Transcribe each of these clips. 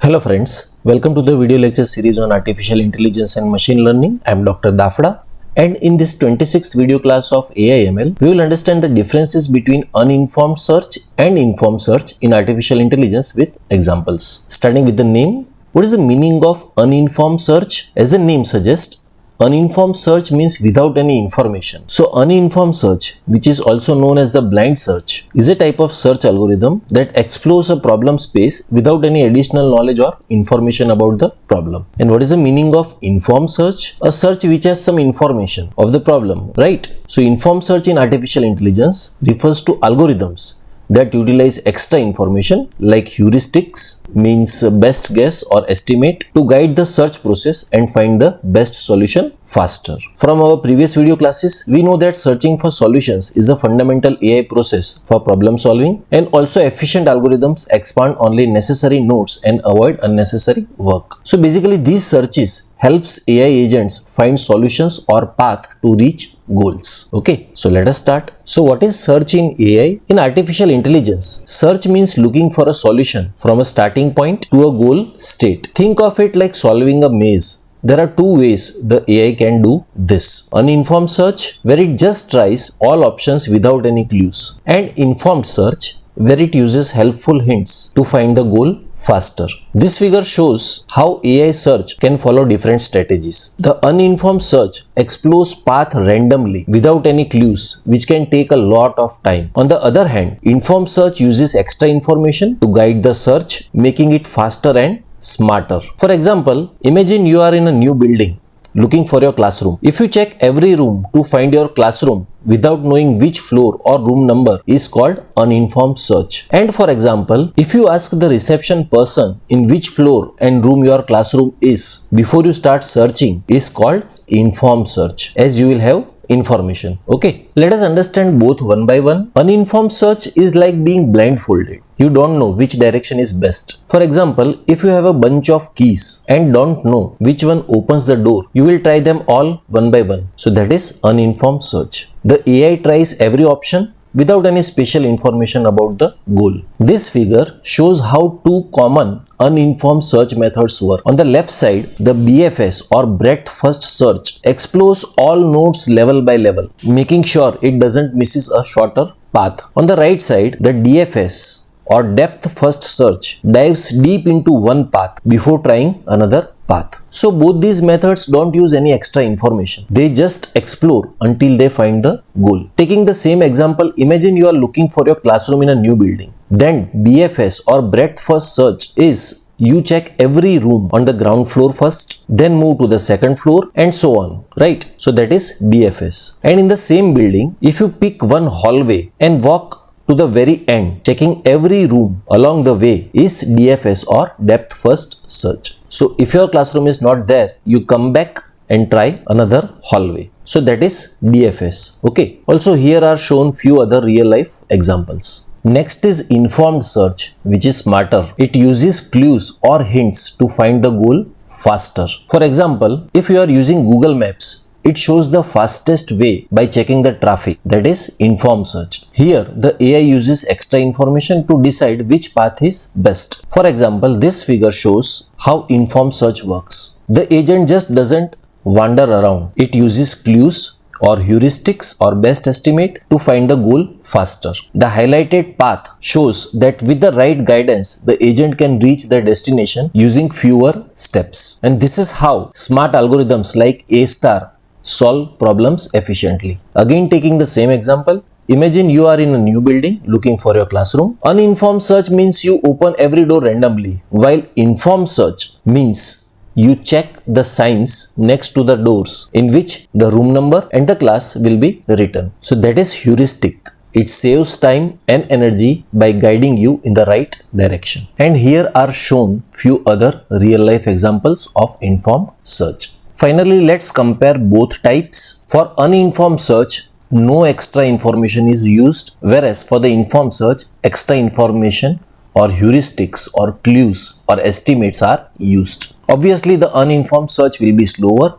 Hello friends, welcome to the video lecture series on artificial intelligence and machine learning. I am Dr. Dafda, and in this 26th video class of AI/ML, we will understand the differences between uninformed search and informed search in artificial intelligence with examples. Starting with the name, what is the meaning of uninformed search? As the name suggests, uninformed search means without any information. So uninformed search, which is also known as the blind search, is a type of search algorithm that explores a problem space without any additional knowledge or information about the problem. And what is the meaning of informed search? A search which has some information of the problem, right? So informed search in artificial intelligence refers to algorithms that utilize extra information like heuristics, means best guess or estimate, to guide the search process and find the best solution faster. From our previous video classes, we know that searching for solutions is a fundamental AI process for problem solving, and also efficient algorithms expand only necessary nodes and avoid unnecessary work. So basically these searches helps AI agents find solutions or path to reach goals. Okay, so let us start. So what is search in AI? In artificial intelligence, search means looking for a solution from a starting point to a goal state. Think of it like solving a maze. There are two ways the AI can do this. Uninformed search, where it just tries all options without any clues, and informed search, where it uses helpful hints to find the goal faster. This figure shows how AI search can follow different strategies. The uninformed search explores path randomly without any clues, which can take a lot of time. On the other hand, informed search uses extra information to guide the search, making it faster and smarter. For example, imagine you are in a new building looking for your classroom. If you check every room to find your classroom without knowing which floor or room number, is called uninformed search. And for example, if you ask the reception person in which floor and room your classroom is before you start searching, is called informed search, as you will have information. Okay, let us understand both one by one. Uninformed search is like being blindfolded. You don't know which direction is best. For example, if you have a bunch of keys and don't know which one opens the door, you will try them all one by one. So that is uninformed search. The AI tries every option without any special information about the goal. This figure shows how two common uninformed search methods work. On the left side, the BFS or breadth first search explores all nodes level by level, making sure it doesn't misses a shorter path. On the right side, the DFS or depth first search dives deep into one path before trying another path. So both these methods don't use any extra information. They just explore until they find the goal. Taking the same example, imagine you are looking for your classroom in a new building. Then BFS or breadth first search is you check every room on the ground floor first, then move to the second floor and so on, right? So that is BFS. And in the same building, if you pick one hallway and walk to the very end, checking every room along the way, is DFS or depth first search. So if your classroom is not there, you come back and try another hallway. So that is DFS. Okay. Also here are shown few other real life examples. Next is informed search, which is smarter. It uses clues or hints to find the goal faster. For example, if you are using Google Maps, it shows the fastest way by checking the traffic. That is informed search. Here, the AI uses extra information to decide which path is best. For example, this figure shows how informed search works. The agent just doesn't wander around. It uses clues or heuristics or best estimate to find the goal faster. The highlighted path shows that with the right guidance, the agent can reach the destination using fewer steps. And this is how smart algorithms like A star solve problems efficiently. Again, taking the same example, imagine you are in a new building looking for your classroom. Uninformed search means you open every door randomly, while informed search means you check the signs next to the doors in which the room number and the class will be written. So that is heuristic. It saves time and energy by guiding you in the right direction. And here are shown few other real life examples of informed search. Finally, let's compare both types. For uninformed search, no extra information is used, whereas for the informed search, extra information or heuristics or clues or estimates are used. Obviously, the uninformed search will be slower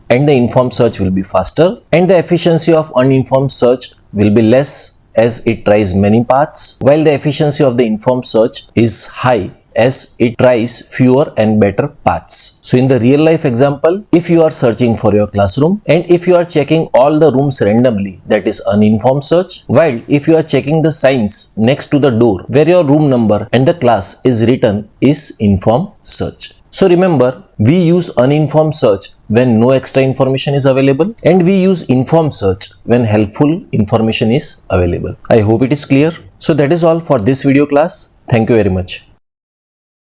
and the informed search will be faster, and the efficiency of uninformed search will be less as it tries many paths, while the efficiency of the informed search is high as it tries fewer and better paths. So in the real life example, if you are searching for your classroom and if you are checking all the rooms randomly, that is uninformed search, while if you are checking the signs next to the door where your room number and the class is written is informed search. So remember, we use uninformed search when no extra information is available, and we use informed search when helpful information is available. I hope it is clear. So that is all for this video class. Thank you very much.